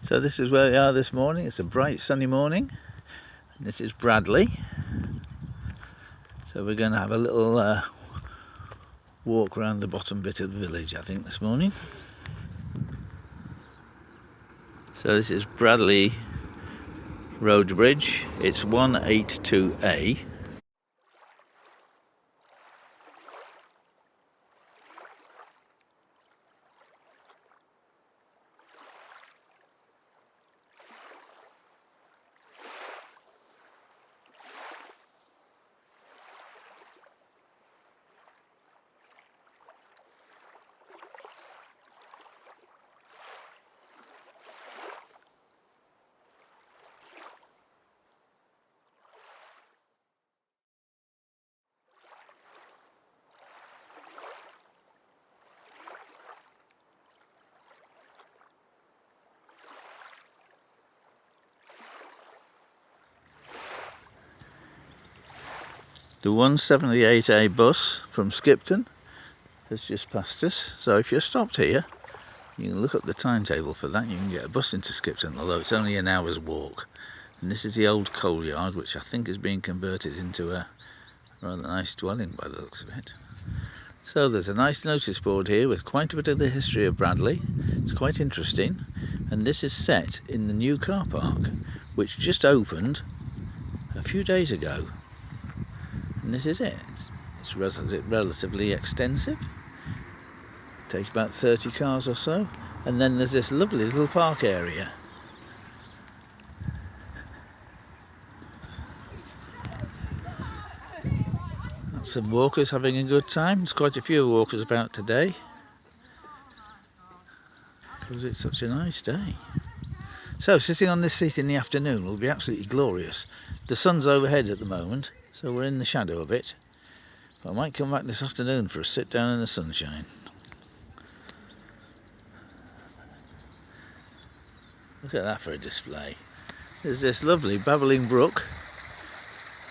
So this is where we are this morning. It's a bright sunny morning. This is Bradley. So we're going to have a little walk around the bottom bit of the village, I think, this morning. So this is Bradley Road Bridge. It's 182A. The 178A bus from Skipton has just passed us. So if you're stopped here, you can look up the timetable for that. You can get a bus into Skipton, although it's only an hour's walk. And this is the old coal yard, which I think is being converted into a rather nice dwelling by the looks of it. So there's a nice notice board here with quite a bit of the history of Bradley. It's quite interesting. And this is set in the new car park, which just opened a few days ago. And this is it. It's relatively extensive. It takes about 30 cars or so. And then there's this lovely little park area. Some walkers having a good time. There's quite a few walkers about today, because it's such a nice day. So sitting on this seat in the afternoon will be absolutely glorious. The sun's overhead at the moment, so we're in the shadow of it. But I might come back this afternoon for a sit down in the sunshine. Look at that for a display. There's this lovely babbling brook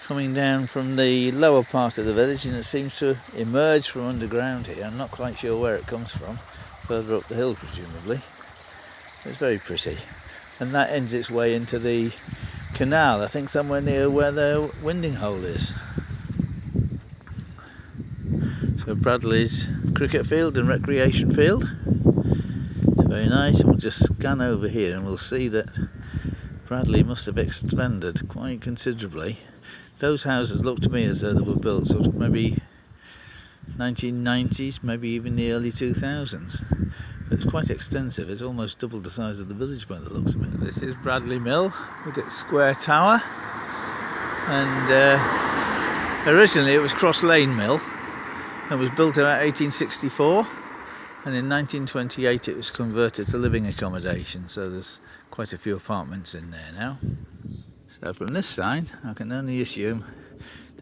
coming down from the lower part of the village, and it seems to emerge from underground here. I'm not quite sure where it comes from, further up the hill presumably. It's very pretty. And that ends its way into the canal, I think somewhere near where the winding hole is. So Bradley's cricket field and recreation field. It's very nice, and we'll just scan over here and we'll see that Bradley must have expanded quite considerably. Those houses look to me as though they were built sort of maybe 1990s, maybe even the early 2000s. But it's quite extensive. It's almost double the size of the village by the looks of it. This is Bradley Mill with its square tower. And originally it was Cross Lane Mill and was built about 1864. And in 1928 it was converted to living accommodation. So there's quite a few apartments in there now. So from this side, I can only assume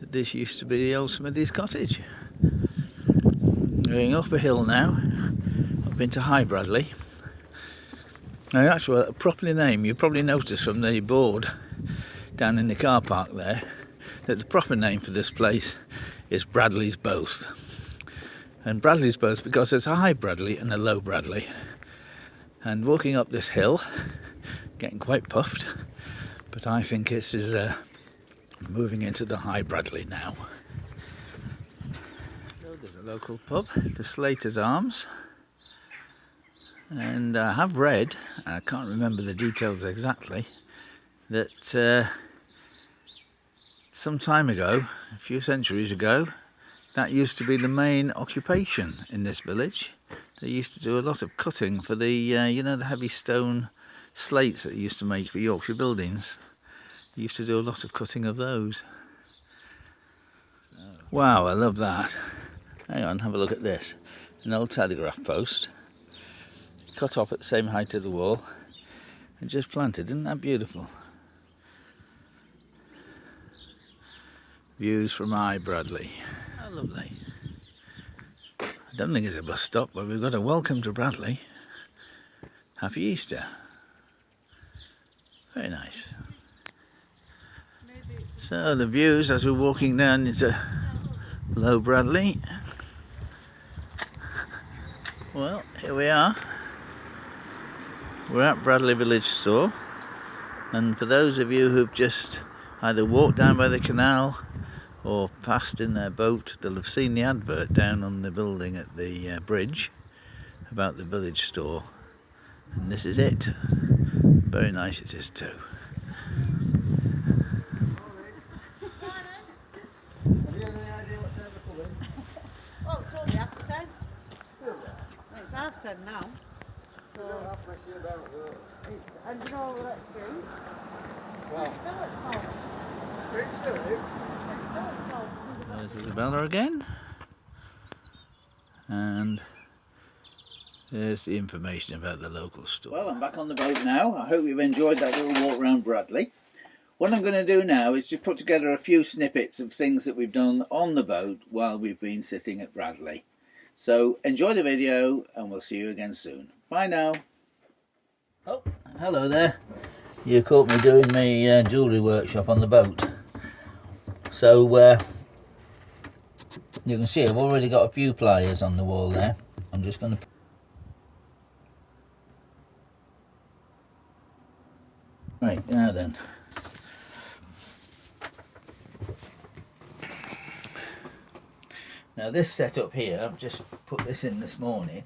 that this used to be the old Smithy's cottage. Going up a hill now, up into High Bradley. Now actually, a proper name, you probably noticed from the board down in the car park there, that the proper name for this place is Bradley's Both. And Bradley's Both because there's a High Bradley and a Low Bradley. And walking up this hill, getting quite puffed, but I think this is moving into the High Bradley now. So there's a local pub, the Slater's Arms. And I have read, I can't remember the details exactly, that some time ago, a few centuries ago, that used to be the main occupation in this village. They used to do a lot of cutting for the, the heavy stone slates that they used to make for Yorkshire buildings. They used to do a lot of cutting of those. Wow, I love that. Hang on, have a look at this. An old telegraph post, cut off at the same height of the wall, and just planted. Isn't that beautiful? Views from High Bradley. How lovely. I don't think it's a bus stop, but we've got a welcome to Bradley. Happy Easter. Very nice. So the views as we're walking down into Low Bradley. Well, here we are. We're at Bradley Village Store, and for those of you who've just either walked down by the canal or passed in their boat, they'll have seen the advert down on the building at the bridge about the village store, and this is it. Very nice it is too. Have you any idea what time they're coming? Well, it's only after 10. It's half 10 now. So, and you know what that's true? Well, Still at 12. it's still here. Still at 12. There's Isabella again, and there's the information about the local store. Well, I'm back on the boat now. I hope you've enjoyed that little walk around Bradley. What I'm going to do now is just put together a few snippets of things that we've done on the boat while we've been sitting at Bradley. So enjoy the video, and we'll see you again soon. Bye now. Oh, hello there. You caught me doing my jewellery workshop on the boat. So you can see I've already got a few pliers on the wall there. I'm just going to... Right, now then. Now this setup here, I've just put this in this morning.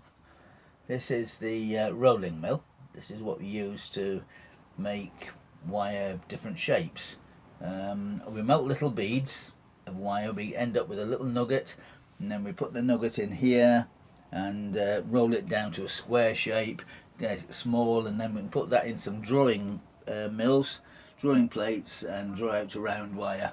This is the rolling mill. This is what we use to make wire different shapes. We melt little beads of wire, we end up with a little nugget, and then we put the nugget in here and roll it down to a square shape, get it small, and then we can put that in some drawing mills, drawing plates, and draw out a round wire.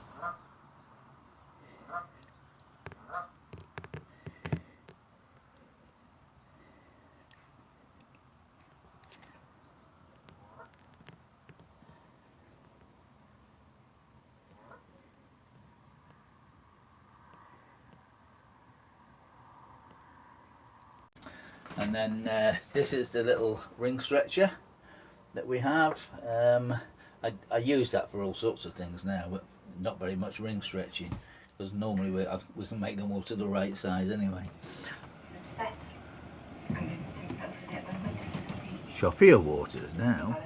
And then this is the little ring stretcher that we have. I use that for all sorts of things now, but not very much ring stretching, because normally we can make them all to the right size anyway. Choppier waters now.